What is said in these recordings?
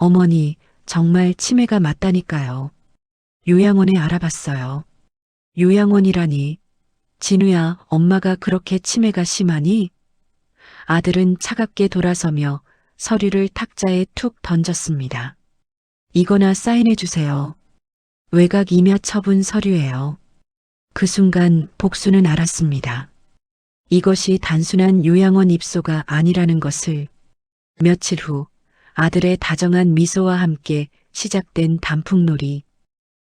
어머니, 정말 치매가 맞다니까요. 요양원에 알아봤어요. 요양원이라니. 진우야, 엄마가 그렇게 치매가 심하니? 아들은 차갑게 돌아서며 서류를 탁자에 툭 던졌습니다. 이거나 사인해 주세요. 외곽 임야 처분 서류예요. 그 순간 복수는 알았습니다. 이것이 단순한 요양원 입소가 아니라는 것을. 며칠 후 아들의 다정한 미소와 함께 시작된 단풍놀이.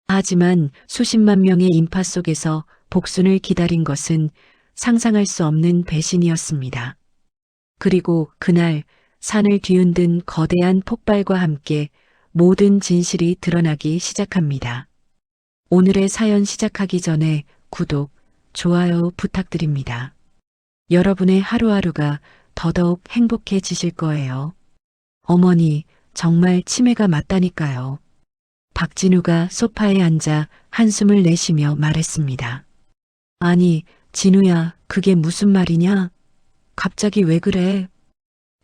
하지만 수십만 명의 인파 속에서 복순을 기다린 것은 상상할 수 없는 배신이었습니다. 그리고 그날 산을 뒤흔든 거대한 폭발과 함께 모든 진실이 드러나기 시작합니다. 오늘의 사연 시작하기 전에 구독, 좋아요 부탁드립니다. 여러분의 하루하루가 더더욱 행복해지실 거예요. 어머니, 정말 치매가 맞다니까요. 박진우가 소파에 앉아 한숨을 내쉬며 말했습니다. 아니, 진우야, 그게 무슨 말이냐? 갑자기 왜 그래?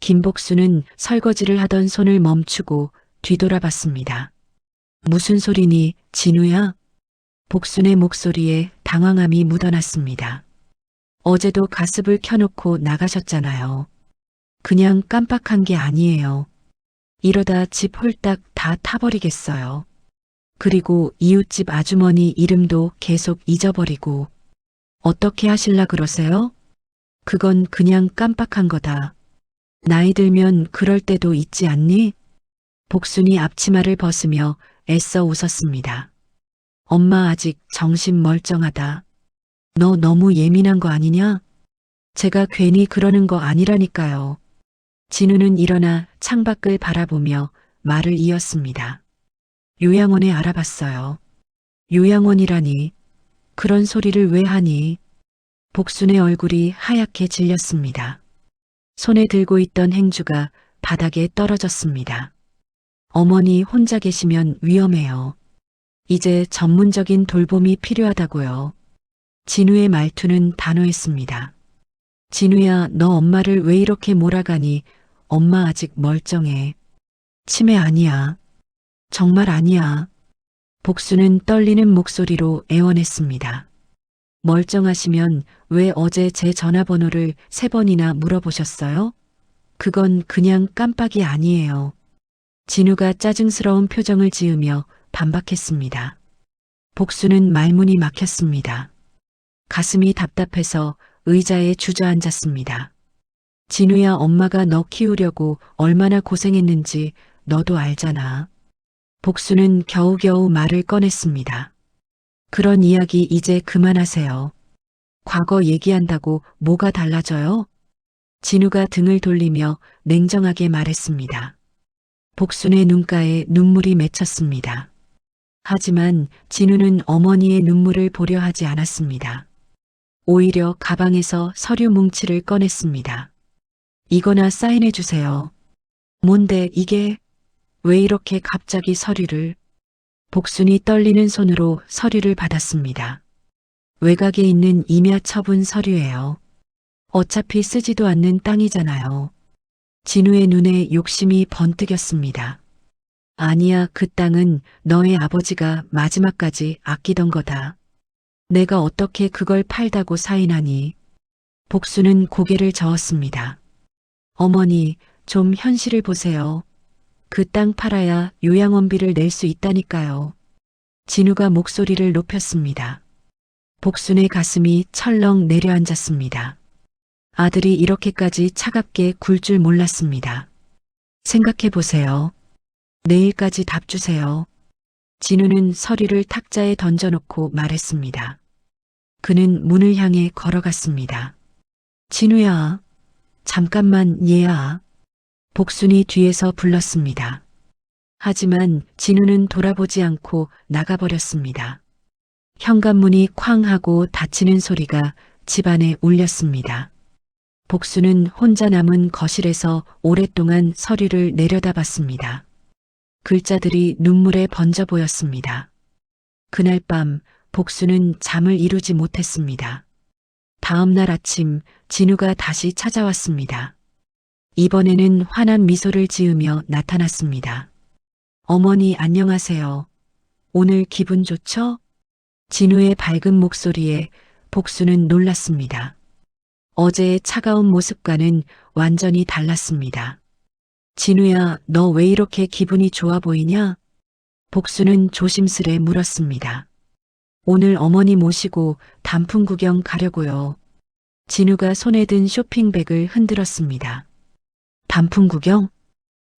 김복수는 설거지를 하던 손을 멈추고 뒤돌아봤습니다. 무슨 소리니, 진우야? 복순의 목소리에 당황함이 묻어났습니다. 어제도 가습을 켜놓고 나가셨잖아요. 그냥 깜빡한 게 아니에요. 이러다 집 홀딱 다 타버리겠어요. 그리고 이웃집 아주머니 이름도 계속 잊어버리고. 어떻게 하실라 그러세요? 그건 그냥 깜빡한 거다. 나이 들면 그럴 때도 있지 않니? 복순이 앞치마를 벗으며 애써 웃었습니다. 엄마 아직 정신 멀쩡하다. 너 너무 예민한 거 아니냐? 제가 괜히 그러는 거 아니라니까요. 진우는 일어나 창밖을 바라보며 말을 이었습니다. 요양원에 알아봤어요. 요양원이라니. 그런 소리를 왜 하니? 복순의 얼굴이 하얗게 질렸습니다. 손에 들고 있던 행주가 바닥에 떨어졌습니다. 어머니 혼자 계시면 위험해요. 이제 전문적인 돌봄이 필요하다고요. 진우의 말투는 단호했습니다. 진우야, 너 엄마를 왜 이렇게 몰아가니? 엄마 아직 멀쩡해. 치매 아니야. 정말 아니야. 복수는 떨리는 목소리로 애원했습니다. 멀쩡하시면 왜 어제 제 전화번호를 3번이나 물어보셨어요? 그건 그냥 깜빡이 아니에요. 진우가 짜증스러운 표정을 지으며 반박했습니다. 복수는 말문이 막혔습니다. 가슴이 답답해서 의자에 주저앉았습니다. 진우야, 엄마가 너 키우려고 얼마나 고생했는지 너도 알잖아. 복수는 겨우겨우 말을 꺼냈습니다. 그런 이야기 이제 그만하세요. 과거 얘기한다고 뭐가 달라져요? 진우가 등을 돌리며 냉정하게 말했습니다. 복순의 눈가에 눈물이 맺혔습니다. 하지만 진우는 어머니의 눈물을 보려 하지 않았습니다. 오히려 가방에서 서류 뭉치를 꺼냈습니다. 이거나 사인해 주세요. 뭔데 이게? 왜 이렇게 갑자기 서류를? 복순이 떨리는 손으로 서류를 받았습니다. 외곽에 있는 임야 처분 서류예요. 어차피 쓰지도 않는 땅이잖아요. 진우의 눈에 욕심이 번뜩였습니다. 아니야, 그 땅은 너의 아버지가 마지막까지 아끼던 거다. 내가 어떻게 그걸 팔다고 사인하니? 복수는 고개를 저었습니다. 어머니, 좀 현실을 보세요. 그 땅 팔아야 요양원비를 낼 수 있다니까요. 진우가 목소리를 높였습니다. 복순의 가슴이 철렁 내려앉았습니다. 아들이 이렇게까지 차갑게 굴 줄 몰랐습니다. 생각해 보세요. 내일까지 답 주세요. 진우는 서류를 탁자에 던져놓고 말했습니다. 그는 문을 향해 걸어갔습니다. 진우야, 잠깐만 얘야. 복순이 뒤에서 불렀습니다. 하지만 진우는 돌아보지 않고 나가버렸습니다. 현관문이 쾅 하고 닫히는 소리가 집안에 울렸습니다. 복수는 혼자 남은 거실에서 오랫동안 서류를 내려다봤습니다. 글자들이 눈물에 번져 보였습니다. 그날 밤 복수는 잠을 이루지 못했습니다. 다음 날 아침 진우가 다시 찾아왔습니다. 이번에는 환한 미소를 지으며 나타났습니다. 어머니 안녕하세요. 오늘 기분 좋죠? 진우의 밝은 목소리에 복수는 놀랐습니다. 어제의 차가운 모습과는 완전히 달랐습니다. 진우야, 너 왜 이렇게 기분이 좋아 보이냐? 복수는 조심스레 물었습니다. 오늘 어머니 모시고 단풍 구경 가려고요. 진우가 손에 든 쇼핑백을 흔들었습니다. 단풍 구경?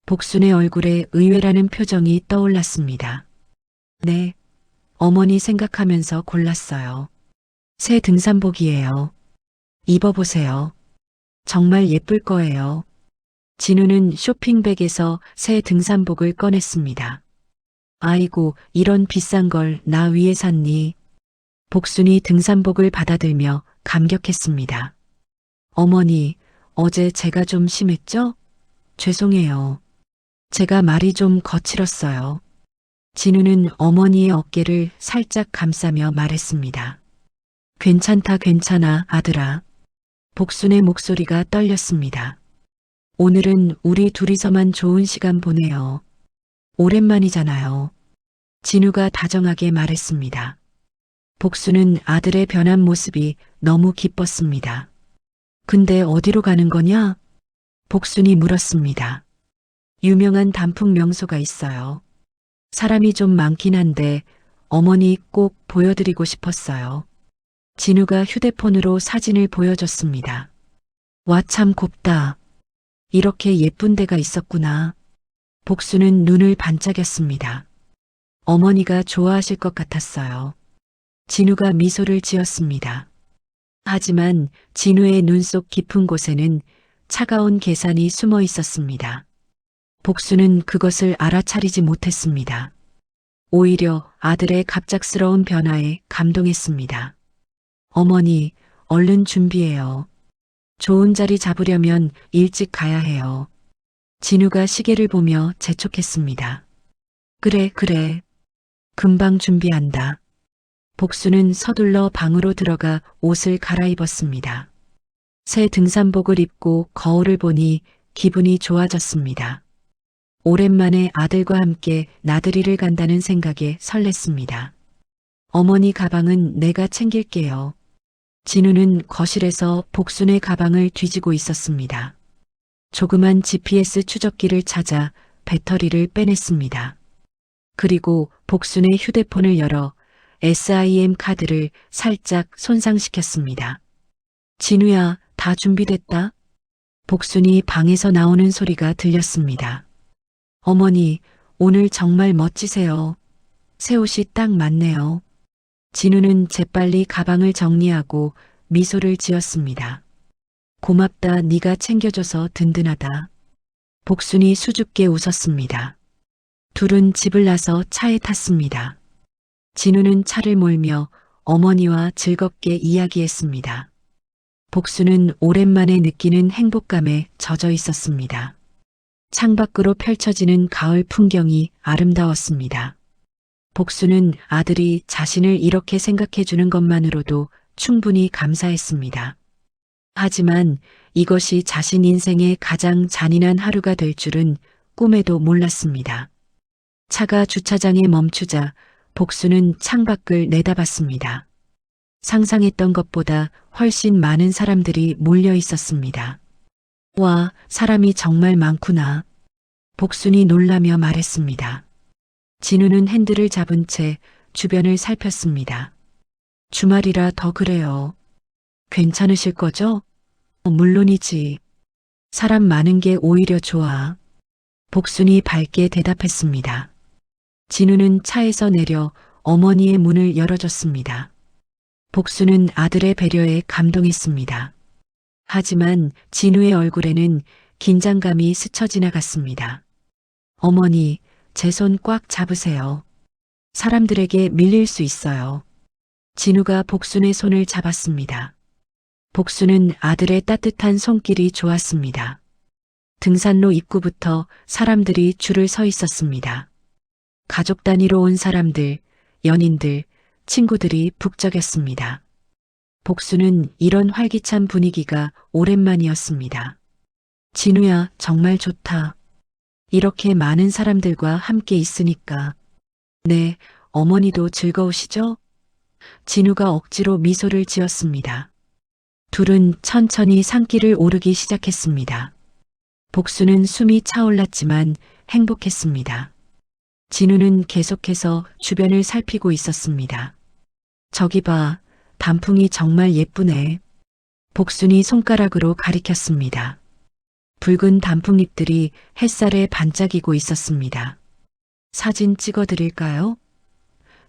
복순의 얼굴에 의외라는 표정이 떠올랐습니다. 네, 어머니 생각하면서 골랐어요. 새 등산복이에요. 입어보세요. 정말 예쁠 거예요. 진우는 쇼핑백에서 새 등산복을 꺼냈습니다. 아이고, 이런 비싼 걸 나 위해 샀니? 복순이 등산복을 받아들며 감격했습니다. 어머니, 어제 제가 좀 심했죠? 죄송해요. 제가 말이 좀 거칠었어요. 진우는 어머니의 어깨를 살짝 감싸며 말했습니다. 괜찮다, 괜찮아, 아들아. 복순의 목소리가 떨렸습니다. 오늘은 우리 둘이서만 좋은 시간 보내요. 오랜만이잖아요. 진우가 다정하게 말했습니다. 복순은 아들의 변한 모습이 너무 기뻤습니다. 근데 어디로 가는 거냐? 복순이 물었습니다. 유명한 단풍 명소가 있어요. 사람이 좀 많긴 한데 어머니 꼭 보여드리고 싶었어요. 진우가 휴대폰으로 사진을 보여줬습니다. 와, 참 곱다. 이렇게 예쁜 데가 있었구나. 복수는 눈을 반짝였습니다. 어머니가 좋아하실 것 같았어요. 진우가 미소를 지었습니다. 하지만 진우의 눈 속 깊은 곳에는 차가운 계산이 숨어 있었습니다. 복수는 그것을 알아차리지 못했습니다. 오히려 아들의 갑작스러운 변화에 감동했습니다. 어머니, 얼른 준비해요. 좋은 자리 잡으려면 일찍 가야 해요. 진우가 시계를 보며 재촉했습니다. 그래, 그래. 금방 준비한다. 복수는 서둘러 방으로 들어가 옷을 갈아입었습니다. 새 등산복을 입고 거울을 보니 기분이 좋아졌습니다. 오랜만에 아들과 함께 나들이를 간다는 생각에 설렜습니다. 어머니 가방은 내가 챙길게요. 진우는 거실에서 복순의 가방을 뒤지고 있었습니다. 조그만 GPS 추적기를 찾아 배터리를 빼냈습니다. 그리고 복순의 휴대폰을 열어 SIM 카드를 살짝 손상시켰습니다. 진우야, 다 준비됐다? 복순이 방에서 나오는 소리가 들렸습니다. 어머니, 오늘 정말 멋지세요. 새 옷이 딱 맞네요. 진우는 재빨리 가방을 정리하고 미소를 지었습니다. 고맙다, 네가 챙겨줘서 든든하다. 복순이 수줍게 웃었습니다. 둘은 집을 나서 차에 탔습니다. 진우는 차를 몰며 어머니와 즐겁게 이야기했습니다. 복순은 오랜만에 느끼는 행복감에 젖어 있었습니다. 창밖으로 펼쳐지는 가을 풍경이 아름다웠습니다. 복수는 아들이 자신을 이렇게 생각해 주는 것만으로도 충분히 감사했습니다. 하지만 이것이 자신 인생의 가장 잔인한 하루가 될 줄은 꿈에도 몰랐습니다. 차가 주차장에 멈추자 복수는 창밖을 내다봤습니다. 상상했던 것보다 훨씬 많은 사람들이 몰려 있었습니다. 와, 사람이 정말 많구나. 복순이 놀라며 말했습니다. 진우는 핸들을 잡은 채 주변을 살폈습니다. 주말이라 더 그래요. 괜찮으실 거죠? 물론이지. 사람 많은 게 오히려 좋아. 복순이 밝게 대답했습니다. 진우는 차에서 내려 어머니의 문을 열어줬습니다. 복순은 아들의 배려에 감동했습니다. 하지만 진우의 얼굴에는 긴장감이 스쳐 지나갔습니다. 어머니, 제 손 꽉 잡으세요. 사람들에게 밀릴 수 있어요. 진우가 복순의 손을 잡았습니다. 복순은 아들의 따뜻한 손길이 좋았습니다. 등산로 입구부터 사람들이 줄을 서 있었습니다. 가족 단위로 온 사람들, 연인들, 친구들이 북적였습니다. 복수는 이런 활기찬 분위기가 오랜만이었습니다. 진우야, 정말 좋다. 이렇게 많은 사람들과 함께 있으니까. 네, 어머니도 즐거우시죠? 진우가 억지로 미소를 지었습니다. 둘은 천천히 산길을 오르기 시작했습니다. 복수는 숨이 차올랐지만 행복했습니다. 진우는 계속해서 주변을 살피고 있었습니다. 저기 봐, 단풍이 정말 예쁘네. 복순이 손가락으로 가리켰습니다. 붉은 단풍잎들이 햇살에 반짝이고 있었습니다. 사진 찍어 드릴까요?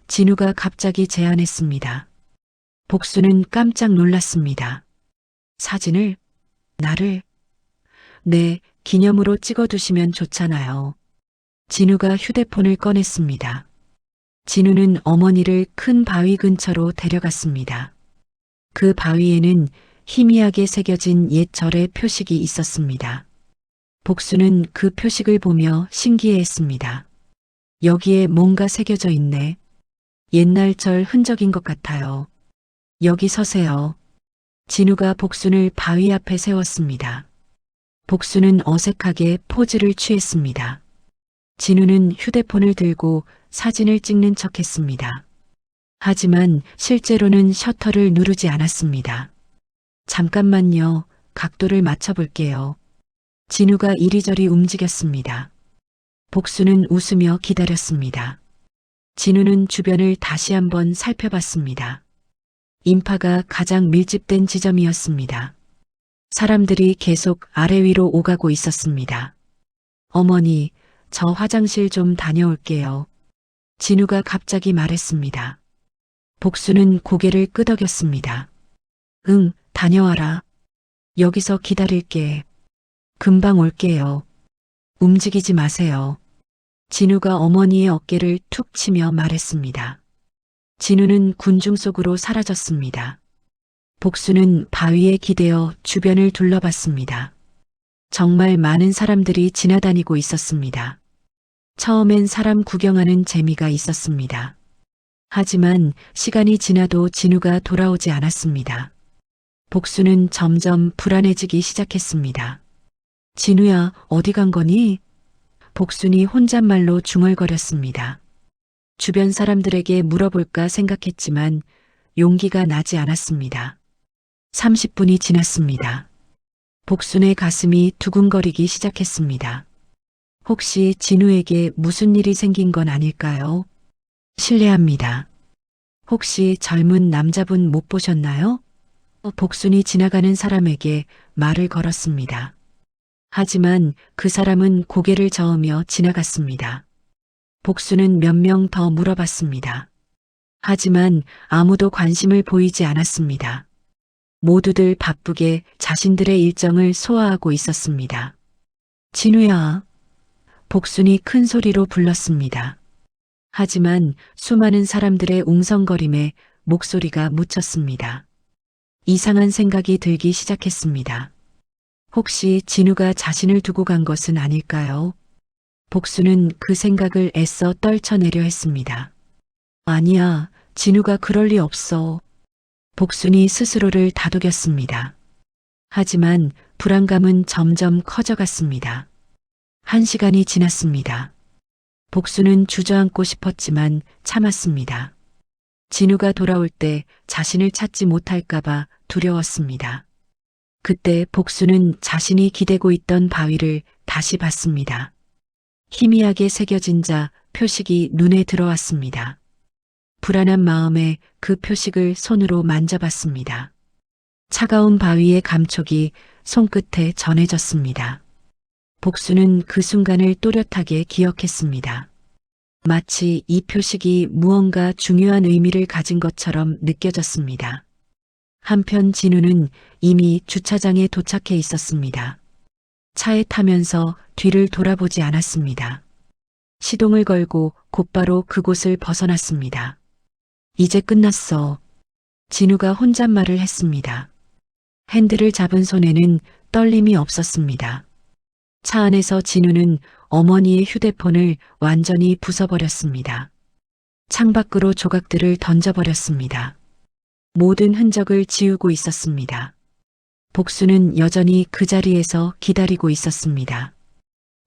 진우가 갑자기 제안했습니다. 복수는 깜짝 놀랐습니다. 사진을? 나를? 네, 기념으로 찍어두시면 좋잖아요. 진우가 휴대폰을 꺼냈습니다. 진우는 어머니를 큰 바위 근처로 데려갔습니다. 그 바위에는 희미하게 새겨진 옛 절의 표식이 있었습니다. 복수는 그 표식을 보며 신기해했습니다. 여기에 뭔가 새겨져 있네. 옛날 절 흔적인 것 같아요. 여기 서세요. 진우가 복순을 바위 앞에 세웠습니다. 복수는 어색하게 포즈를 취했습니다. 진우는 휴대폰을 들고 사진을 찍는 척했습니다. 하지만 실제로는 셔터를 누르지 않았습니다. 잠깐만요. 각도를 맞춰볼게요. 진우가 이리저리 움직였습니다. 복수는 웃으며 기다렸습니다. 진우는 주변을 다시 한번 살펴봤습니다. 인파가 가장 밀집된 지점이었습니다. 사람들이 계속 아래 위로 오가고 있었습니다. 어머니, 저 화장실 좀 다녀올게요. 진우가 갑자기 말했습니다. 복수는 고개를 끄덕였습니다. 응, 다녀와라. 여기서 기다릴게. 금방 올게요. 움직이지 마세요. 진우가 어머니의 어깨를 툭 치며 말했습니다. 진우는 군중 속으로 사라졌습니다. 복수는 바위에 기대어 주변을 둘러봤습니다. 정말 많은 사람들이 지나다니고 있었습니다. 처음엔 사람 구경하는 재미가 있었습니다. 하지만 시간이 지나도 진우가 돌아오지 않았습니다. 복수는 점점 불안해지기 시작했습니다. 진우야, 어디 간 거니? 복순이 혼잣말로 중얼거렸습니다. 주변 사람들에게 물어볼까 생각했지만 용기가 나지 않았습니다. 30분이 지났습니다. 복순의 가슴이 두근거리기 시작했습니다. 혹시 진우에게 무슨 일이 생긴 건 아닐까요? 실례합니다. 혹시 젊은 남자분 못 보셨나요? 복순이 지나가는 사람에게 말을 걸었습니다. 하지만 그 사람은 고개를 저으며 지나갔습니다. 복수는 몇 명 더 물어봤습니다. 하지만 아무도 관심을 보이지 않았습니다. 모두들 바쁘게 자신들의 일정을 소화하고 있었습니다. 진우야. 복순이 큰 소리로 불렀습니다. 하지만 수많은 사람들의 웅성거림에 목소리가 묻혔습니다. 이상한 생각이 들기 시작했습니다. 혹시 진우가 자신을 두고 간 것은 아닐까요? 복수는 그 생각을 애써 떨쳐내려 했습니다. 아니야, 진우가 그럴 리 없어. 복순이 스스로를 다독였습니다. 하지만 불안감은 점점 커져갔습니다. 1시간이 지났습니다. 복수는 주저앉고 싶었지만 참았습니다. 진우가 돌아올 때 자신을 찾지 못할까봐 두려웠습니다. 그때 복수는 자신이 기대고 있던 바위를 다시 봤습니다. 희미하게 새겨진 자 표식이 눈에 들어왔습니다. 불안한 마음에 그 표식을 손으로 만져봤습니다. 차가운 바위의 감촉이 손끝에 전해졌습니다. 복수는 그 순간을 또렷하게 기억했습니다. 마치 이 표식이 무언가 중요한 의미를 가진 것처럼 느껴졌습니다. 한편 진우는 이미 주차장에 도착해 있었습니다. 차에 타면서 뒤를 돌아보지 않았습니다. 시동을 걸고 곧바로 그곳을 벗어났습니다. 이제 끝났어. 진우가 혼잣말을 했습니다. 핸들을 잡은 손에는 떨림이 없었습니다. 차 안에서 진우는 어머니의 휴대폰을 완전히 부숴버렸습니다. 창밖으로 조각들을 던져버렸습니다. 모든 흔적을 지우고 있었습니다. 복수는 여전히 그 자리에서 기다리고 있었습니다.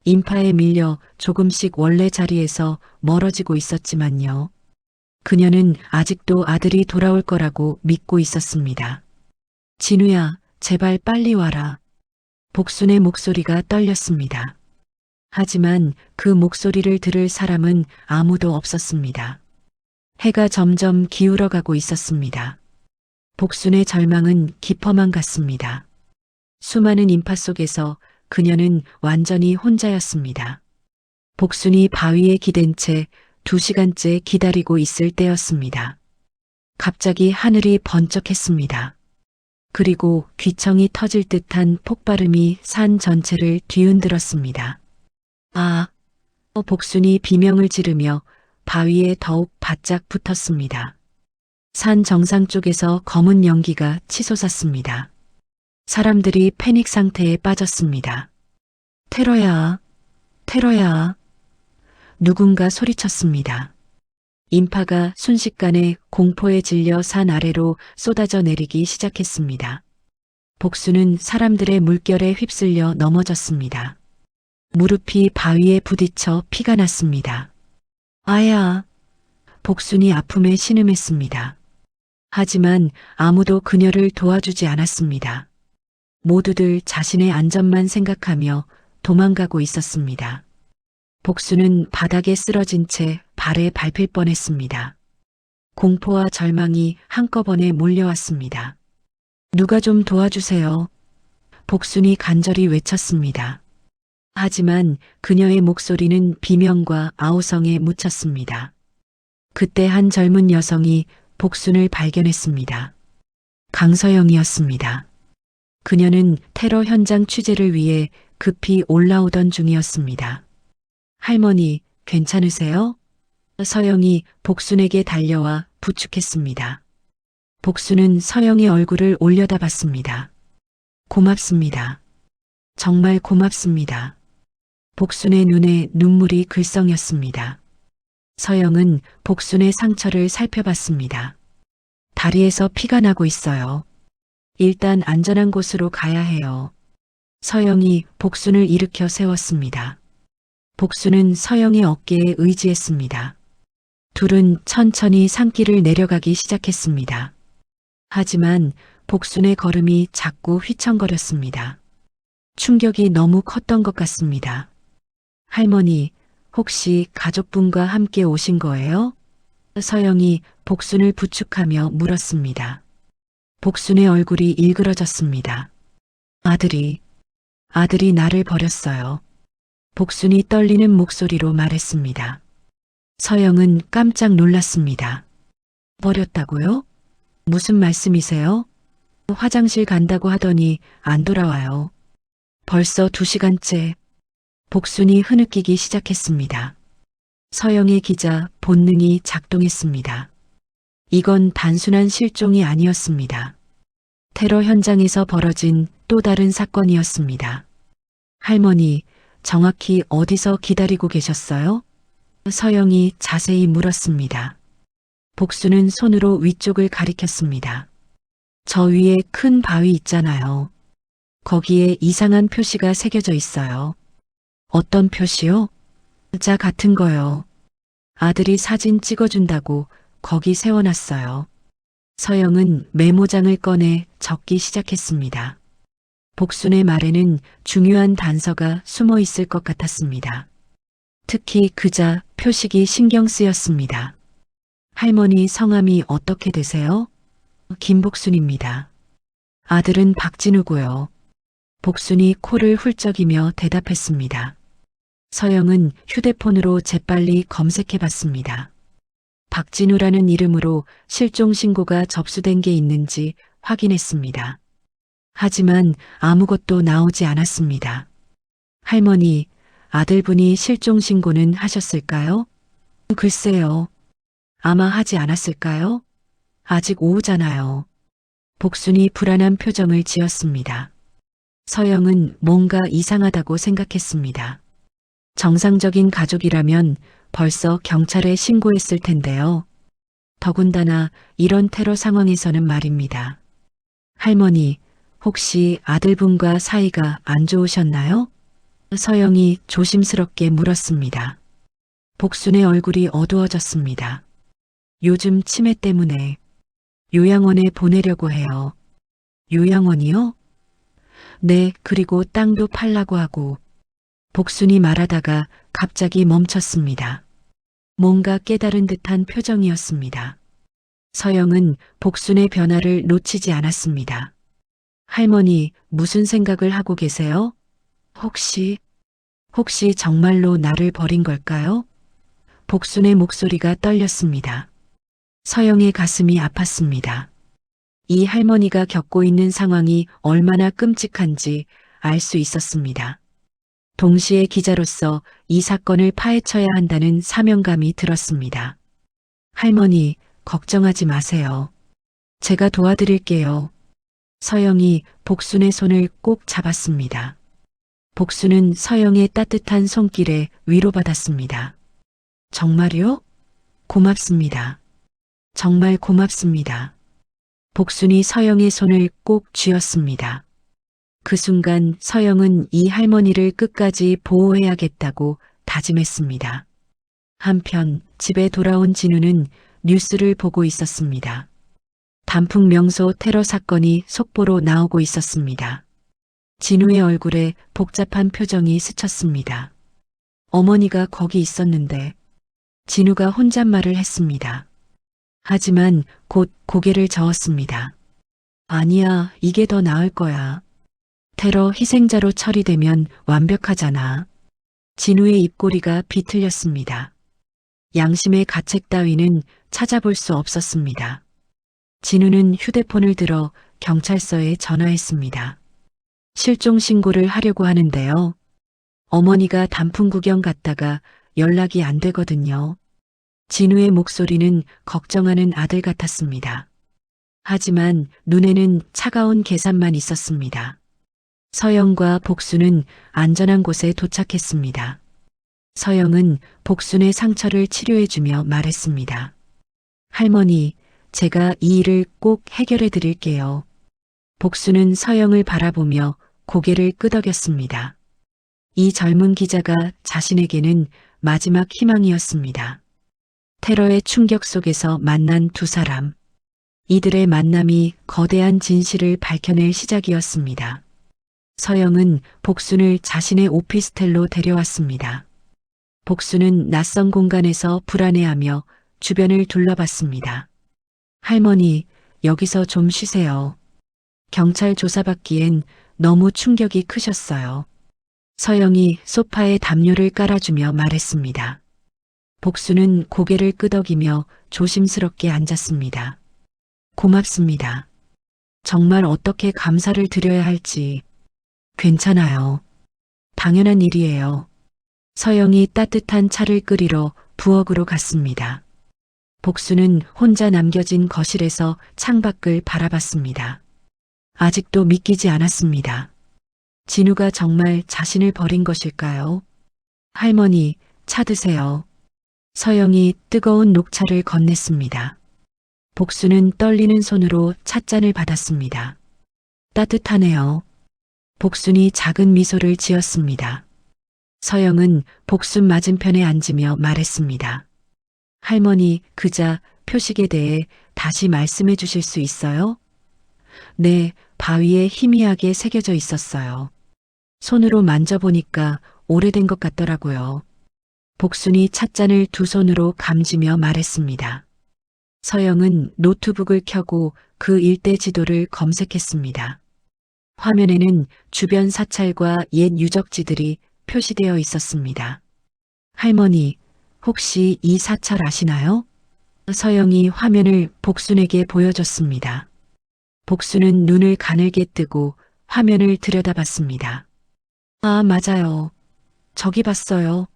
인파에 밀려 조금씩 원래 자리에서 멀어지고 있었지만요. 그녀는 아직도 아들이 돌아올 거라고 믿고 있었습니다. 진우야, 제발 빨리 와라. 복순의 목소리가 떨렸습니다. 하지만 그 목소리를 들을 사람은 아무도 없었습니다. 해가 점점 기울어가고 있었습니다. 복순의 절망은 깊어만 갔습니다. 수많은 인파 속에서 그녀는 완전히 혼자였습니다. 복순이 바위에 기댄 채 2시간째 기다리고 있을 때였습니다. 갑자기 하늘이 번쩍했습니다. 그리고 귀청이 터질 듯한 폭발음이 산 전체를 뒤흔들었습니다. 아! 복순이 비명을 지르며 바위에 더욱 바짝 붙었습니다. 산 정상 쪽에서 검은 연기가 치솟았습니다. 사람들이 패닉 상태에 빠졌습니다. 테러야, 테러야. 누군가 소리쳤습니다. 인파가 순식간에 공포에 질려 산 아래로 쏟아져 내리기 시작했습니다. 복수는 사람들의 물결에 휩쓸려 넘어졌습니다. 무릎이 바위에 부딪혀 피가 났습니다. 아야! 복순이 아픔에 신음했습니다. 하지만 아무도 그녀를 도와주지 않았습니다. 모두들 자신의 안전만 생각하며 도망가고 있었습니다. 복수는 바닥에 쓰러진 채 발에 밟힐 뻔했습니다. 공포와 절망이 한꺼번에 몰려왔습니다. 누가 좀 도와주세요. 복순이 간절히 외쳤습니다. 하지만 그녀의 목소리는 비명과 아우성에 묻혔습니다. 그때 한 젊은 여성이 복순을 발견했습니다. 강서영이었습니다. 그녀는 테러 현장 취재를 위해 급히 올라오던 중이었습니다. 할머니, 괜찮으세요? 서영이 복순에게 달려와 부축했습니다. 복순은 서영의 얼굴을 올려다봤습니다. 고맙습니다. 정말 고맙습니다. 복순의 눈에 눈물이 글썽였습니다. 서영은 복순의 상처를 살펴봤습니다. 다리에서 피가 나고 있어요. 일단 안전한 곳으로 가야 해요. 서영이 복순을 일으켜 세웠습니다. 복순은 서영의 어깨에 의지했습니다. 둘은 천천히 산길을 내려가기 시작했습니다. 하지만 복순의 걸음이 자꾸 휘청거렸습니다. 충격이 너무 컸던 것 같습니다. 할머니, 혹시 가족분과 함께 오신 거예요? 서영이 복순을 부축하며 물었습니다. 복순의 얼굴이 일그러졌습니다. 아들이 나를 버렸어요. 복순이 떨리는 목소리로 말했습니다. 서영은 깜짝 놀랐습니다. 버렸다고요? 무슨 말씀이세요? 화장실 간다고 하더니 안 돌아와요. 벌써 2시간째. 복순이 흐느끼기 시작했습니다. 서영의 기자 본능이 작동했습니다. 이건 단순한 실종이 아니었습니다. 테러 현장에서 벌어진 또 다른 사건이었습니다. 할머니, 정확히 어디서 기다리고 계셨어요? 서영이 자세히 물었습니다. 복순은 손으로 위쪽을 가리켰습니다. 저 위에 큰 바위 있잖아요. 거기에 이상한 표시가 새겨져 있어요. 어떤 표시요? 자 같은 거요. 아들이 사진 찍어준다고 거기 세워놨어요. 서영은 메모장을 꺼내 적기 시작했습니다. 복순의 말에는 중요한 단서가 숨어 있을 것 같았습니다. 특히 그자 표식이 신경 쓰였습니다. 할머니 성함이 어떻게 되세요? 김복순입니다. 아들은 박진우고요. 복순이 코를 훌쩍이며 대답했습니다. 서영은 휴대폰으로 재빨리 검색해봤습니다. 박진우라는 이름으로 실종 신고가 접수된 게 있는지 확인했습니다. 하지만 아무것도 나오지 않았습니다. 할머니, 아들분이 실종 신고는 하셨을까요? 글쎄요. 아마 하지 않았을까요? 아직 오후잖아요. 복순이 불안한 표정을 지었습니다. 서영은 뭔가 이상하다고 생각했습니다. 정상적인 가족이라면 벌써 경찰에 신고했을 텐데요. 더군다나 이런 테러 상황에서는 말입니다. 할머니, 혹시 아들분과 사이가 안 좋으셨나요? 서영이 조심스럽게 물었습니다. 복순의 얼굴이 어두워졌습니다. 요즘 치매 때문에 요양원에 보내려고 해요. 요양원이요? 네, 그리고 땅도 팔라고 하고. 복순이 말하다가 갑자기 멈췄습니다. 뭔가 깨달은 듯한 표정이었습니다. 서영은 복순의 변화를 놓치지 않았습니다. 할머니, 무슨 생각을 하고 계세요? 혹시 정말로 나를 버린 걸까요? 복순의 목소리가 떨렸습니다. 서영의 가슴이 아팠습니다. 이 할머니가 겪고 있는 상황이 얼마나 끔찍한지 알 수 있었습니다. 동시에 기자로서 이 사건을 파헤쳐야 한다는 사명감이 들었습니다. 할머니, 걱정하지 마세요. 제가 도와드릴게요. 서영이 복순의 손을 꼭 잡았습니다. 복순은 서영의 따뜻한 손길에 위로받았습니다. 정말요? 고맙습니다. 정말 고맙습니다. 복순이 서영의 손을 꼭 쥐었습니다. 그 순간 서영은 이 할머니를 끝까지 보호해야겠다고 다짐했습니다. 한편 집에 돌아온 진우는 뉴스를 보고 있었습니다. 단풍 명소 테러 사건이 속보로 나오고 있었습니다. 진우의 얼굴에 복잡한 표정이 스쳤습니다. 어머니가 거기 있었는데 진우가 혼잣말을 했습니다. 하지만 곧 고개를 저었습니다. 아니야, 이게 더 나을 거야. 테러 희생자로 처리되면 완벽하잖아. 진우의 입꼬리가 비틀렸습니다. 양심의 가책 따위는 찾아볼 수 없었습니다. 진우는 휴대폰을 들어 경찰서에 전화했습니다. 실종 신고를 하려고 하는데요. 어머니가 단풍 구경 갔다가 연락이 안 되거든요. 진우의 목소리는 걱정하는 아들 같았습니다. 하지만 눈에는 차가운 계산만 있었습니다. 서영과 복순은 안전한 곳에 도착했습니다. 서영은 복순의 상처를 치료해주며 말했습니다. 할머니, 제가 이 일을 꼭 해결해 드릴게요. 복순은 서영을 바라보며 고개를 끄덕였습니다. 이 젊은 기자가 자신에게는 마지막 희망이었습니다. 테러의 충격 속에서 만난 두 사람. 이들의 만남이 거대한 진실을 밝혀낼 시작이었습니다. 서영은 복순을 자신의 오피스텔로 데려왔습니다. 복순은 낯선 공간에서 불안해하며 주변을 둘러봤습니다. 할머니, 여기서 좀 쉬세요. 경찰 조사받기엔 너무 충격이 크셨어요. 서영이 소파에 담요를 깔아주며 말했습니다. 복순은 고개를 끄덕이며 조심스럽게 앉았습니다. 고맙습니다. 정말 어떻게 감사를 드려야 할지. 괜찮아요. 당연한 일이에요. 서영이 따뜻한 차를 끓이러 부엌으로 갔습니다. 복순은 혼자 남겨진 거실에서 창밖을 바라봤습니다. 아직도 믿기지 않았습니다. 진우가 정말 자신을 버린 것일까요? 할머니, 차 드세요. 서영이 뜨거운 녹차를 건넸습니다. 복순은 떨리는 손으로 찻잔을 받았습니다. 따뜻하네요. 복순이 작은 미소를 지었습니다. 서영은 복순 맞은편에 앉으며 말했습니다. 할머니, 그자 표식에 대해 다시 말씀해 주실 수 있어요? 네, 바위에 희미하게 새겨져 있었어요. 손으로 만져보니까 오래된 것 같더라고요. 복순이 찻잔을 두 손으로 감지며 말했습니다. 서영은 노트북을 켜고 그 일대 지도를 검색했습니다. 화면에는 주변 사찰과 옛 유적지들이 표시되어 있었습니다. 할머니, 혹시 이 사찰 아시나요? 서영이 화면을 복순에게 보여줬습니다. 복순은 눈을 가늘게 뜨고 화면을 들여다봤습니다. 아, 맞아요. 저기 봤어요.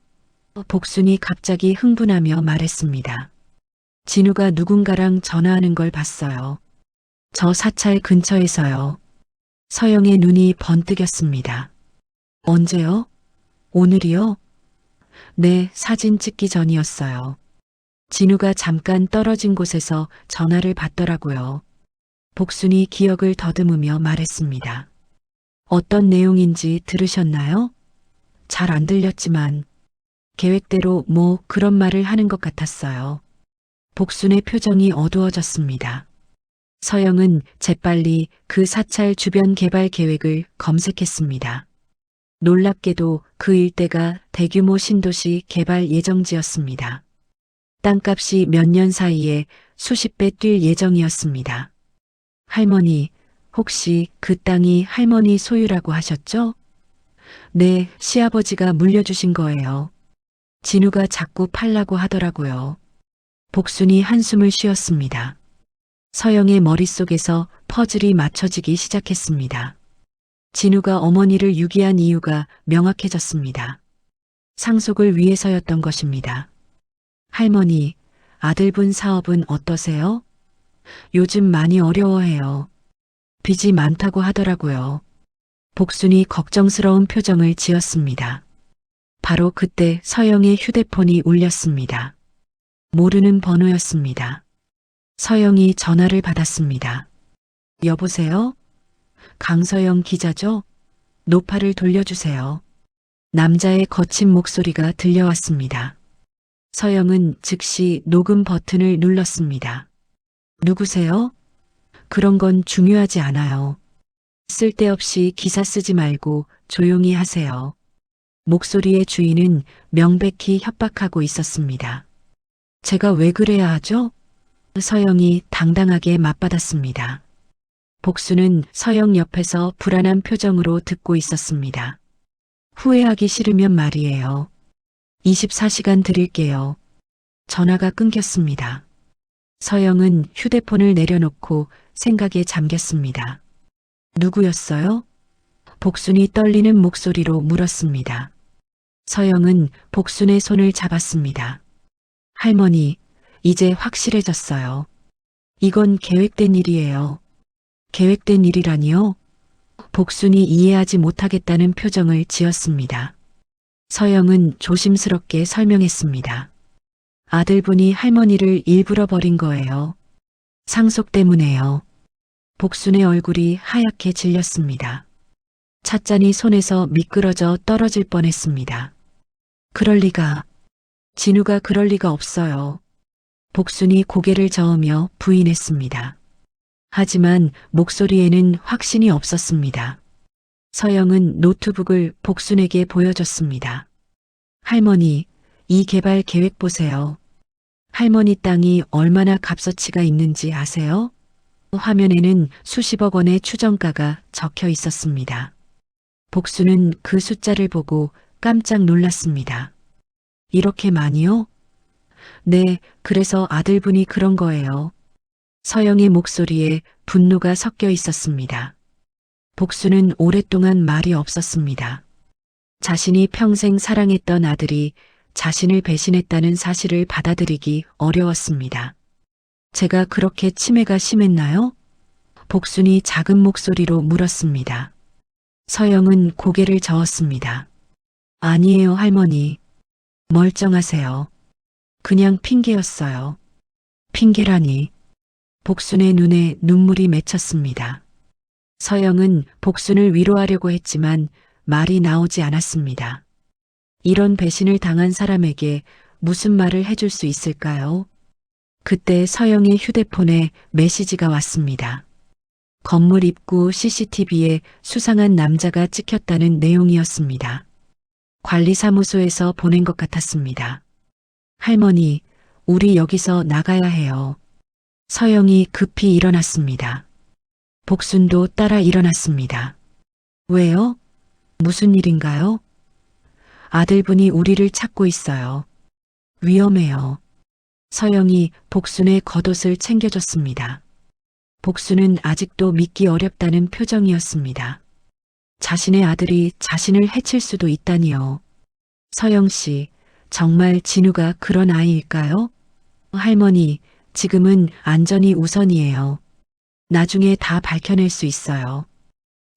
복순이 갑자기 흥분하며 말했습니다. 진우가 누군가랑 전화하는 걸 봤어요. 저 사찰 근처에서요. 서영의 눈이 번뜩였습니다. 언제요? 오늘이요? 네, 사진 찍기 전이었어요. 진우가 잠깐 떨어진 곳에서 전화를 받더라고요. 복순이 기억을 더듬으며 말했습니다. 어떤 내용인지 들으셨나요? 잘 안 들렸지만 계획대로 뭐 그런 말을 하는 것 같았어요. 복순의 표정이 어두워졌습니다. 서영은 재빨리 그 사찰 주변 개발 계획을 검색했습니다. 놀랍게도 그 일대가 대규모 신도시 개발 예정지였습니다. 땅값이 몇 년 사이에 수십 배 뛸 예정이었습니다. 할머니, 혹시 그 땅이 할머니 소유라고 하셨죠? 네, 시아버지가 물려주신 거예요. 진우가 자꾸 팔라고 하더라고요. 복순이 한숨을 쉬었습니다. 서영의 머릿속에서 퍼즐이 맞춰지기 시작했습니다. 진우가 어머니를 유기한 이유가 명확해졌습니다. 상속을 위해서였던 것입니다. 할머니, 아들분 사업은 어떠세요? 요즘 많이 어려워해요. 빚이 많다고 하더라고요. 복순이 걱정스러운 표정을 지었습니다. 바로 그때 서영의 휴대폰이 울렸습니다. 모르는 번호였습니다. 서영이 전화를 받았습니다. 여보세요? 강서영 기자죠? 노파를 돌려주세요. 남자의 거친 목소리가 들려왔습니다. 서영은 즉시 녹음 버튼을 눌렀습니다. 누구세요? 그런 건 중요하지 않아요. 쓸데없이 기사 쓰지 말고 조용히 하세요. 목소리의 주인은 명백히 협박하고 있었습니다. 제가 왜 그래야 하죠? 서영이 당당하게 맞받았습니다. 복수는 서영 옆에서 불안한 표정으로 듣고 있었습니다. 후회하기 싫으면 말이에요. 24시간 드릴게요. 전화가 끊겼습니다. 서영은 휴대폰을 내려놓고 생각에 잠겼습니다. 누구였어요? 복순이 떨리는 목소리로 물었습니다. 서영은 복순의 손을 잡았습니다. 할머니, 이제 확실해졌어요. 이건 계획된 일이에요. 계획된 일이라니요? 복순이 이해하지 못하겠다는 표정을 지었습니다. 서영은 조심스럽게 설명했습니다. 아들분이 할머니를 일부러 버린 거예요. 상속 때문에요. 복순의 얼굴이 하얗게 질렸습니다. 찻잔이 손에서 미끄러져 떨어질 뻔했습니다. 그럴 리가. 진우가 그럴 리가 없어요. 복순이 고개를 저으며 부인했습니다. 하지만 목소리에는 확신이 없었습니다. 서영은 노트북을 복순에게 보여줬습니다. 할머니, 이 개발 계획 보세요. 할머니 땅이 얼마나 값어치가 있는지 아세요? 화면에는 수십억 원의 추정가가 적혀 있었습니다. 복순은 그 숫자를 보고 깜짝 놀랐습니다. 이렇게 많이요? 네, 그래서 아들분이 그런 거예요. 서영의 목소리에 분노가 섞여 있었습니다. 복수는 오랫동안 말이 없었습니다. 자신이 평생 사랑했던 아들이 자신을 배신했다는 사실을 받아들이기 어려웠습니다. 제가 그렇게 치매가 심했나요? 복순이 작은 목소리로 물었습니다. 서영은 고개를 저었습니다. 아니에요, 할머니. 멀쩡하세요. 그냥 핑계였어요. 핑계라니. 복순의 눈에 눈물이 맺혔습니다. 서영은 복순을 위로하려고 했지만 말이 나오지 않았습니다. 이런 배신을 당한 사람에게 무슨 말을 해줄 수 있을까요? 그때 서영의 휴대폰에 메시지가 왔습니다. 건물 입구 CCTV에 수상한 남자가 찍혔다는 내용이었습니다. 관리사무소에서 보낸 것 같았습니다. 할머니, 우리 여기서 나가야 해요. 서영이 급히 일어났습니다. 복순도 따라 일어났습니다. 왜요? 무슨 일인가요? 아들분이 우리를 찾고 있어요. 위험해요. 서영이 복순의 겉옷을 챙겨줬습니다. 복순은 아직도 믿기 어렵다는 표정이었습니다. 자신의 아들이 자신을 해칠 수도 있다니요. 서영 씨, 정말 진우가 그런 아이일까요? 할머니, 지금은 안전이 우선이에요. 나중에 다 밝혀낼 수 있어요.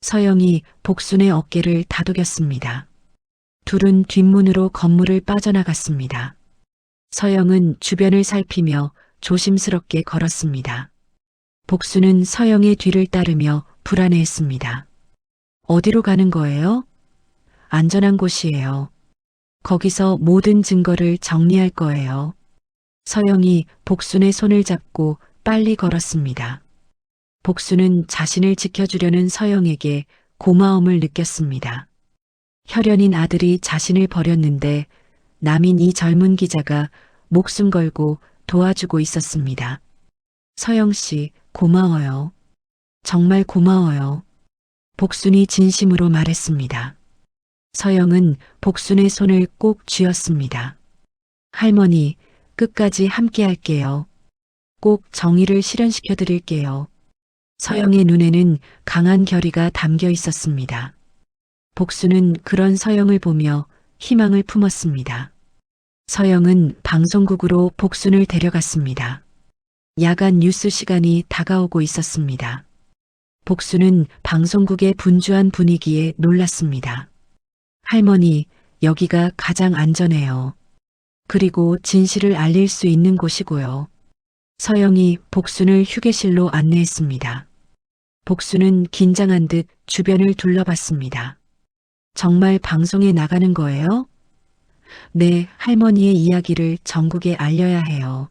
서영이 복순의 어깨를 다독였습니다. 둘은 뒷문으로 건물을 빠져나갔습니다. 서영은 주변을 살피며 조심스럽게 걸었습니다. 복순은 서영의 뒤를 따르며 불안해했습니다. 어디로 가는 거예요? 안전한 곳이에요. 거기서 모든 증거를 정리할 거예요. 서영이 복순의 손을 잡고 빨리 걸었습니다. 복순은 자신을 지켜주려는 서영에게 고마움을 느꼈습니다. 혈연인 아들이 자신을 버렸는데 남인 이 젊은 기자가 목숨 걸고 도와주고 있었습니다. 서영 씨, 고마워요. 정말 고마워요. 복순이 진심으로 말했습니다. 서영은 복순의 손을 꼭 쥐었습니다. 할머니, 끝까지 함께 할게요. 꼭 정의를 실현시켜 드릴게요. 서영의 눈에는 강한 결의가 담겨 있었습니다. 복순은 그런 서영을 보며 희망을 품었습니다. 서영은 방송국으로 복순을 데려갔습니다. 야간 뉴스 시간이 다가오고 있었습니다. 복순은 방송국의 분주한 분위기에 놀랐습니다. 할머니, 여기가 가장 안전해요. 그리고 진실을 알릴 수 있는 곳이고요. 서영이 복순을 휴게실로 안내했습니다. 복순은 긴장한 듯 주변을 둘러봤습니다. 정말 방송에 나가는 거예요? 네, 할머니의 이야기를 전국에 알려야 해요.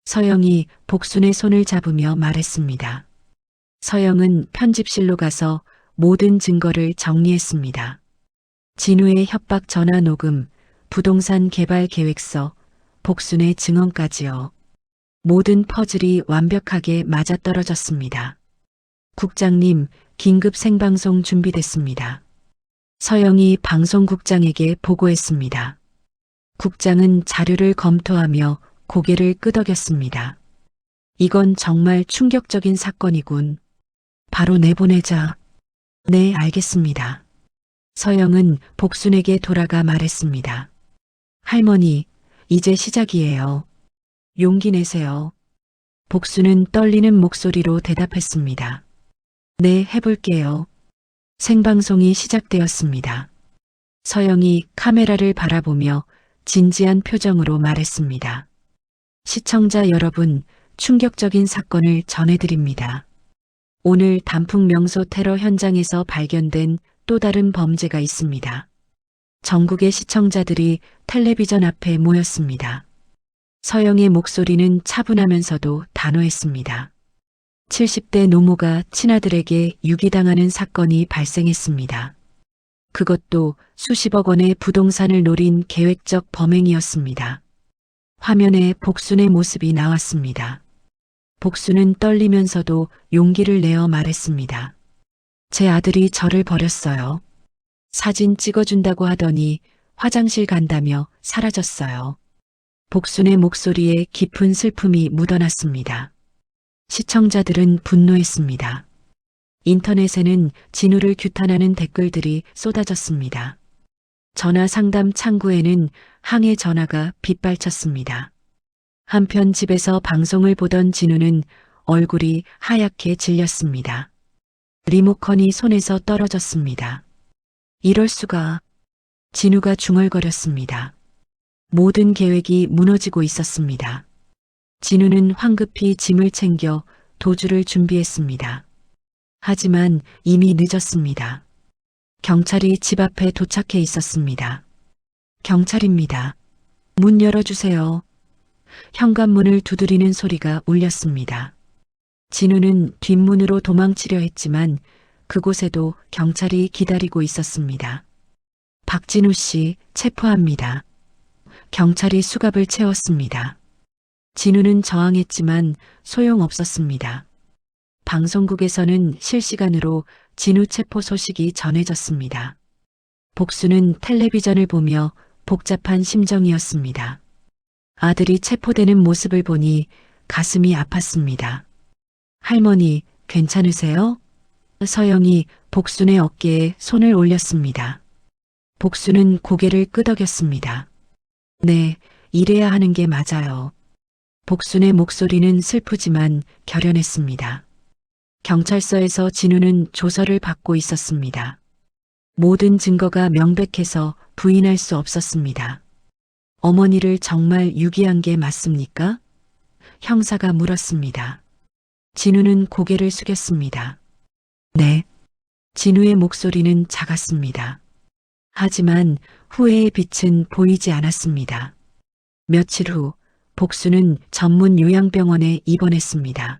서영이 복순의 손을 잡으며 말했습니다. 서영은 편집실로 가서 모든 증거를 정리했습니다. 진우의 협박 전화 녹음, 부동산 개발 계획서, 복순의 증언까지요. 모든 퍼즐이 완벽하게 맞아떨어졌습니다. 국장님, 긴급 생방송 준비됐습니다. 서영이 방송국장에게 보고했습니다. 국장은 자료를 검토하며 고개를 끄덕였습니다. 이건 정말 충격적인 사건이군. 바로 내보내자. 네, 알겠습니다. 서영은 복순에게 돌아가 말했습니다. 할머니, 이제 시작이에요. 용기 내세요. 복순은 떨리는 목소리로 대답했습니다. 네, 해볼게요. 생방송이 시작되었습니다. 서영이 카메라를 바라보며 진지한 표정으로 말했습니다. 시청자 여러분, 충격적인 사건을 전해드립니다. 오늘 단풍 명소 테러 현장에서 발견된 또 다른 범죄가 있습니다. 전국의 시청자들이 텔레비전 앞에 모였습니다. 서영의 목소리는 차분하면서도 단호했습니다. 70대 노모가 친아들에게 유기당하는 사건이 발생했습니다. 그것도 수십억 원의 부동산을 노린 계획적 범행이었습니다. 화면에 복순의 모습이 나왔습니다. 복순은 떨리면서도 용기를 내어 말했습니다. 제 아들이 저를 버렸어요. 사진 찍어준다고 하더니 화장실 간다며 사라졌어요. 복순의 목소리에 깊은 슬픔이 묻어났습니다. 시청자들은 분노했습니다. 인터넷에는 진우를 규탄하는 댓글들이 쏟아졌습니다. 전화 상담 창구에는 항해 전화가 빗발쳤습니다. 한편 집에서 방송을 보던 진우는 얼굴이 하얗게 질렸습니다. 리모컨이 손에서 떨어졌습니다. 이럴 수가. 진우가 중얼거렸습니다. 모든 계획이 무너지고 있었습니다. 진우는 황급히 짐을 챙겨 도주를 준비했습니다. 하지만 이미 늦었습니다. 경찰이 집 앞에 도착해 있었습니다. 경찰입니다. 문 열어주세요. 현관문을 두드리는 소리가 울렸습니다. 진우는 뒷문으로 도망치려 했지만 그곳에도 경찰이 기다리고 있었습니다. 박진우 씨 체포합니다. 경찰이 수갑을 채웠습니다. 진우는 저항했지만 소용없었습니다. 방송국에서는 실시간으로 진우 체포 소식이 전해졌습니다. 복수는 텔레비전을 보며 복잡한 심정이었습니다. 아들이 체포되는 모습을 보니 가슴이 아팠습니다. 할머니, 괜찮으세요? 서영이 복순의 어깨에 손을 올렸습니다. 복순은 고개를 끄덕였습니다. 네, 이래야 하는 게 맞아요. 복순의 목소리는 슬프지만 결연했습니다. 경찰서에서 진우는 조서를 받고 있었습니다. 모든 증거가 명백해서 부인할 수 없었습니다. 어머니를 정말 유기한 게 맞습니까? 형사가 물었습니다. 진우는 고개를 숙였습니다. 네. 진우의 목소리는 작았습니다. 하지만 후회의 빛은 보이지 않았습니다. 며칠 후 복수는 전문 요양병원에 입원했습니다.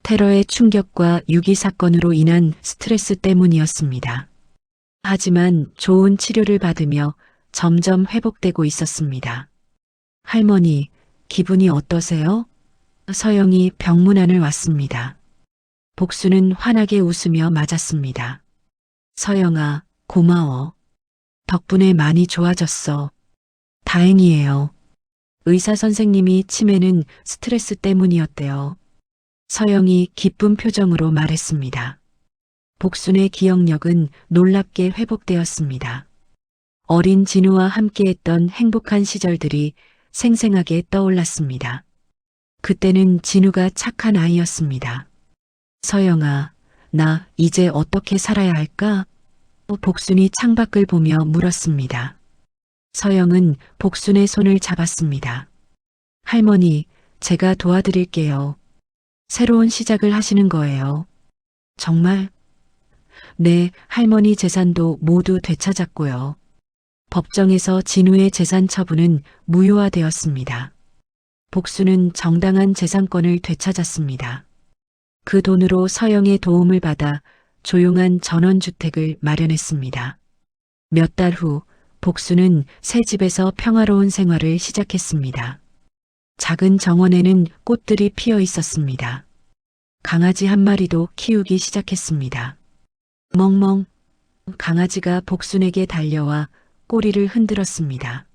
테러의 충격과 유기 사건으로 인한 스트레스 때문이었습니다. 하지만 좋은 치료를 받으며 점점 회복되고 있었습니다. 할머니, 기분이 어떠세요? 서영이 병문 안을 왔습니다. 복수는 환하게 웃으며 맞았습니다. 서영아, 고마워. 덕분에 많이 좋아졌어. 다행이에요. 의사 선생님이 치매는 스트레스 때문이었대요. 서영이 기쁜 표정으로 말했습니다. 복순의 기억력은 놀랍게 회복되었습니다. 어린 진우와 함께했던 행복한 시절들이 생생하게 떠올랐습니다. 그때는 진우가 착한 아이였습니다. 서영아, 나 이제 어떻게 살아야 할까? 복순이 창밖을 보며 물었습니다. 서영은 복순의 손을 잡았습니다. 할머니, 제가 도와드릴게요. 새로운 시작을 하시는 거예요. 정말? 네, 할머니 재산도 모두 되찾았고요. 법정에서 진우의 재산 처분은 무효화되었습니다. 복수는 정당한 재산권을 되찾았습니다. 그 돈으로 서영의 도움을 받아 조용한 전원주택을 마련했습니다. 몇 달 후 복수는 새 집에서 평화로운 생활을 시작했습니다. 작은 정원에는 꽃들이 피어 있었습니다. 강아지 한 마리도 키우기 시작했습니다. 멍멍. 강아지가 복순에게 달려와 꼬리를 흔들었습니다.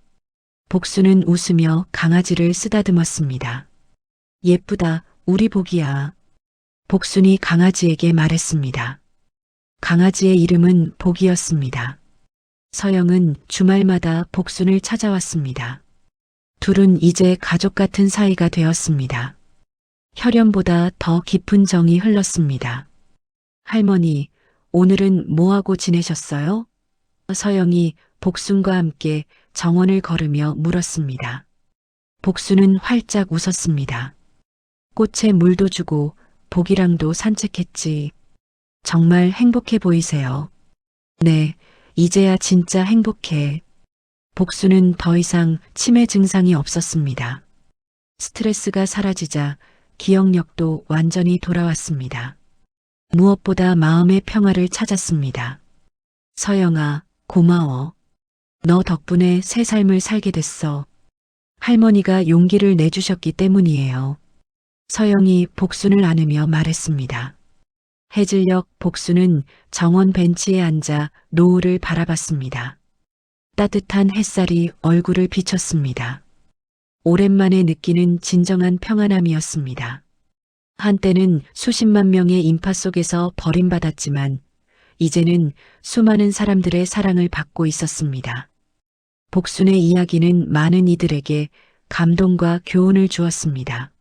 복순은 웃으며 강아지를 쓰다듬었습니다. 예쁘다, 우리 복이야. 복순이 강아지에게 말했습니다. 강아지의 이름은 복이었습니다. 서영은 주말마다 복순을 찾아왔습니다. 둘은 이제 가족 같은 사이가 되었습니다. 혈연보다 더 깊은 정이 흘렀습니다. 할머니, 오늘은 뭐하고 지내셨어요? 서영이 복순과 함께 정원을 걸으며 물었습니다. 복순은 활짝 웃었습니다. 꽃에 물도 주고 복이랑도 산책했지. 정말 행복해 보이세요. 네, 이제야 진짜 행복해. 복수는 더 이상 치매 증상이 없었습니다. 스트레스가 사라지자 기억력도 완전히 돌아왔습니다. 무엇보다 마음의 평화를 찾았습니다. 서영아, 고마워. 너 덕분에 새 삶을 살게 됐어. 할머니가 용기를 내주셨기 때문이에요. 서영이 복순을 안으며 말했습니다. 해질녘 복순은 정원 벤치에 앉아 노을을 바라봤습니다. 따뜻한 햇살이 얼굴을 비쳤습니다. 오랜만에 느끼는 진정한 평안함이었습니다. 한때는 수십만 명의 인파 속에서 버림받았지만 이제는 수많은 사람들의 사랑을 받고 있었습니다. 복순의 이야기는 많은 이들에게 감동과 교훈을 주었습니다.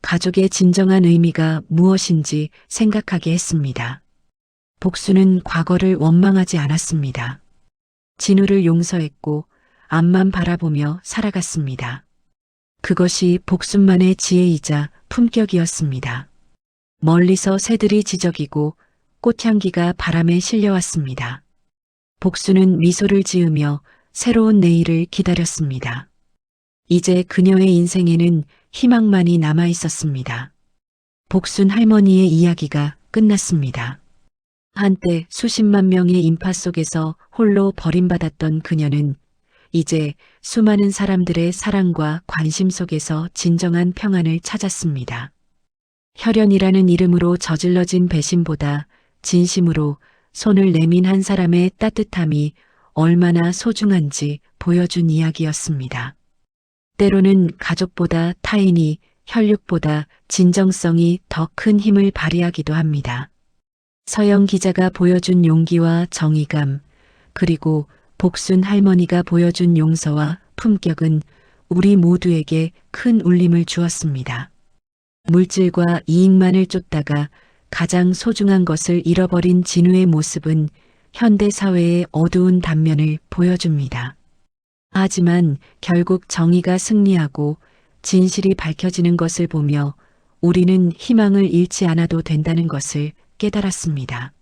가족의 진정한 의미가 무엇인지 생각하게 했습니다. 복수는 과거를 원망하지 않았습니다. 진우를 용서했고 앞만 바라보며 살아갔습니다. 그것이 복순만의 지혜이자 품격이었습니다. 멀리서 새들이 지저귀고 꽃향기가 바람에 실려왔습니다. 복수는 미소를 지으며 새로운 내일을 기다렸습니다. 이제 그녀의 인생에는 희망만이 남아 있었습니다. 복순 할머니의 이야기가 끝났습니다. 한때 수십만 명의 인파 속에서 홀로 버림받았던 그녀는 이제 수많은 사람들의 사랑과 관심 속에서 진정한 평안을 찾았습니다. 혈연이라는 이름으로 저질러진 배신보다 진심으로 손을 내민 한 사람의 따뜻함이 얼마나 소중한지 보여준 이야기였습니다. 때로는 가족보다 타인이, 혈육보다 진정성이 더 큰 힘을 발휘하기도 합니다. 서영 기자가 보여준 용기와 정의감, 그리고 복순 할머니가 보여준 용서와 품격은 우리 모두에게 큰 울림을 주었습니다. 물질과 이익만을 쫓다가 가장 소중한 것을 잃어버린 진우의 모습은 현대 사회의 어두운 단면을 보여줍니다. 하지만 결국 정의가 승리하고 진실이 밝혀지는 것을 보며 우리는 희망을 잃지 않아도 된다는 것을 깨달았습니다.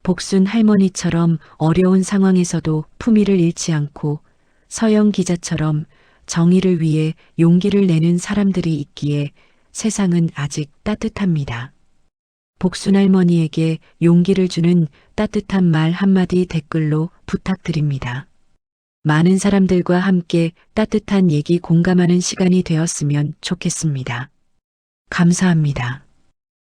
복순 할머니처럼 어려운 상황에서도 품위를 잃지 않고 서영 기자처럼 정의를 위해 용기를 내는 사람들이 있기에 세상은 아직 따뜻합니다. 복순 할머니에게 용기를 주는 따뜻한 말 한마디 댓글로 부탁드립니다. 많은 사람들과 함께 따뜻한 얘기 공감하는 시간이 되었으면 좋겠습니다. 감사합니다.